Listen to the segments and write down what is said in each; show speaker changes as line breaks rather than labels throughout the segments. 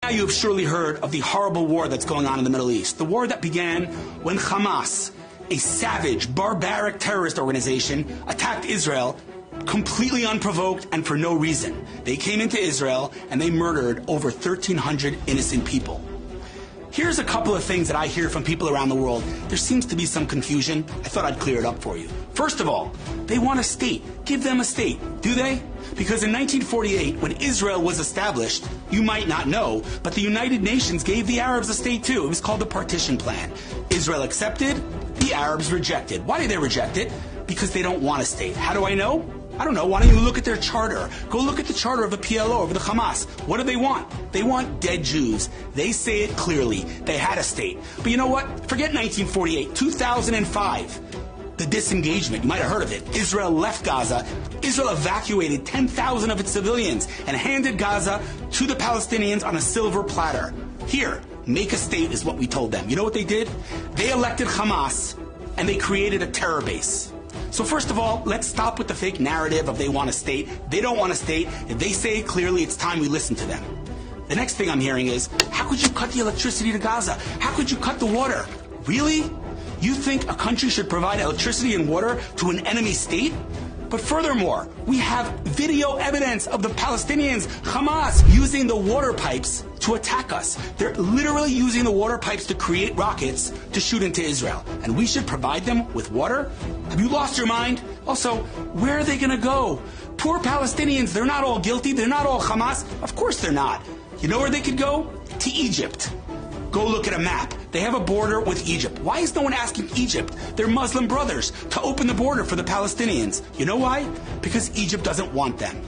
Now you have surely heard of the horrible war that's going on in the Middle East. The war that began when Hamas, a savage, barbaric terrorist organization, attacked Israel completely unprovoked and for no reason. They came into Israel and they murdered over 1,300 innocent people. Here's a couple of things that I hear from people around the world. There seems to be some confusion. I thought I'd clear it up for you. First of all, they want a state. Give them a state. Do they? Because in 1948, when Israel was established, you might not know, but the United Nations gave the Arabs a state too. It was called the Partition Plan. Israel accepted, the Arabs rejected. Why did they reject it? Because they don't want a state. How do I know? I don't know. Why don't you look at their charter? Go look at the charter of the PLO, of the Hamas. What do they want? They want dead Jews. They say it clearly. They had a state. But you know what? Forget 1948. 2005. The disengagement. You might have heard of it. Israel left Gaza. Israel evacuated 10,000 of its civilians and handed Gaza to the Palestinians on a silver platter. Here, make a state is what we told them. You know what they did? They elected Hamas and they created a terror base. So first of all, let's stop with the fake narrative of they want a state. They don't want a state. If they say it clearly, it's time we listen to them. The next thing I'm hearing is, how could you cut the electricity to Gaza? How could you cut the water? Really? You think a country should provide electricity and water to an enemy state? But furthermore, we have video evidence of the Palestinians, Hamas, using the water pipes to attack us. They're literally using the water pipes to create rockets to shoot into Israel. And we should provide them with water? Have you lost your mind? Also, where are they going to go? Poor Palestinians, they're not all guilty. They're not all Hamas. Of course they're not. You know where they could go? To Egypt. Go look at a map. They have a border with Egypt. Why is no one asking Egypt, their Muslim brothers, to open the border for the Palestinians? You know why? Because Egypt doesn't want them.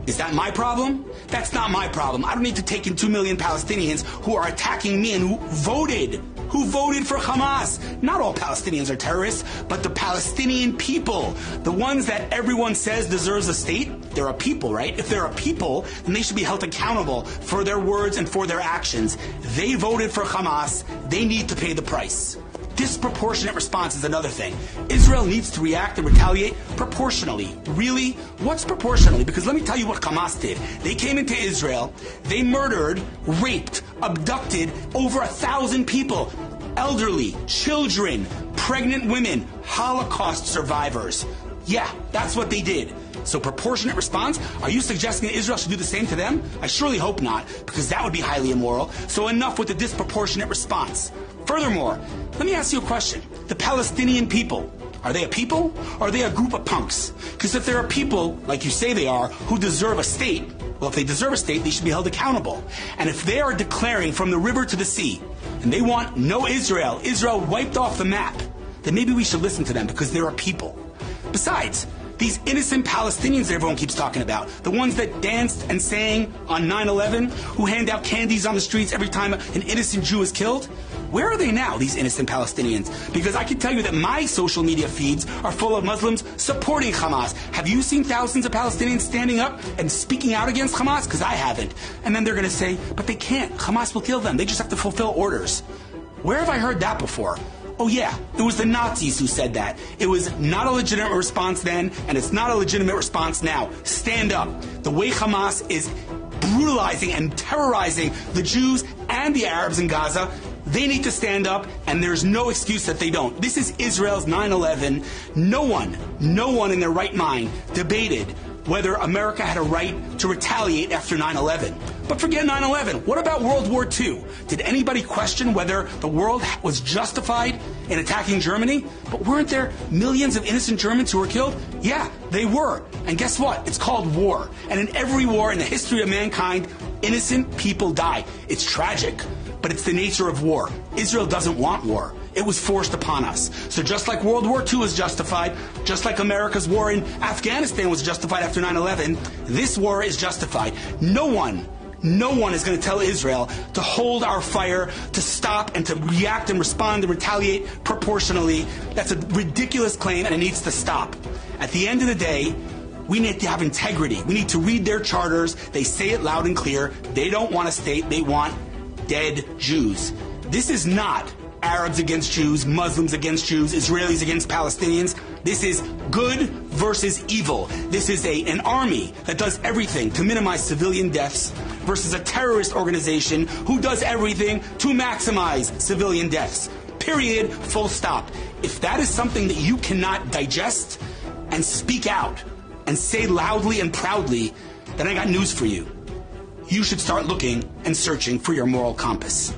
Is that my problem? That's not my problem. I don't need to take in 2 million Palestinians who are attacking me and who voted for Hamas. Not all Palestinians are terrorists, but the Palestinian people, the ones that everyone says deserves a state. They're a people, right? If they're a people, then they should be held accountable for their words and for their actions. They voted for Hamas. They need to pay the price. Disproportionate response is another thing. Israel needs to react and retaliate proportionally. Really? What's proportionally? Because let me tell you what Hamas did. They came into Israel, they murdered, raped, abducted over 1,000 people. Elderly, children, pregnant women, Holocaust survivors. Yeah, that's what they did. So proportionate response? Are you suggesting that Israel should do the same to them? I surely hope not, because that would be highly immoral. So enough with the disproportionate response. Furthermore, let me ask you a question. The Palestinian people, are they a people or are they a group of punks? Because if they're a people, like you say they are, who deserve a state, well, if they deserve a state, they should be held accountable. And if they are declaring from the river to the sea, and they want no Israel, Israel wiped off the map, then maybe we should listen to them because they're a people. Besides, these innocent Palestinians that everyone keeps talking about, the ones that danced and sang on 9/11, who hand out candies on the streets every time an innocent Jew is killed, where are they now, these innocent Palestinians? Because I can tell you that my social media feeds are full of Muslims supporting Hamas. Have you seen thousands of Palestinians standing up and speaking out against Hamas? Because I haven't. And then they're going to say, but they can't. Hamas will kill them. They just have to fulfill orders. Where have I heard that before? Oh yeah, it was the Nazis who said that. It was not a legitimate response then, and it's not a legitimate response now. Stand up. The way Hamas is brutalizing and terrorizing the Jews and the Arabs in Gaza, they need to stand up, and there's no excuse that they don't. This is Israel's 9/11. No one in their right mind debated whether America had a right to retaliate after 9/11. But forget 9/11. What about World War II? Did anybody question whether the world was justified in attacking Germany? But weren't there millions of innocent Germans who were killed? Yeah, they were. And guess what? It's called war. And in every war in the history of mankind, innocent people die. It's tragic, but it's the nature of war. Israel doesn't want war. It was forced upon us. So just like World War II was justified, just like America's war in Afghanistan was justified after 9/11, this war is justified. No one is going to tell Israel to hold our fire, to stop and to react and respond and retaliate proportionally. That's a ridiculous claim and it needs to stop. At the end of the day, we need to have integrity. We need to read their charters. They say it loud and clear. They don't want a state. They want dead Jews. This is not Arabs against Jews, Muslims against Jews, Israelis against Palestinians. This is good versus evil. This is an army that does everything to minimize civilian deaths versus a terrorist organization who does everything to maximize civilian deaths. Period. Full stop. If that is something that you cannot digest and speak out and say loudly and proudly, then I got news for you. You should start looking and searching for your moral compass.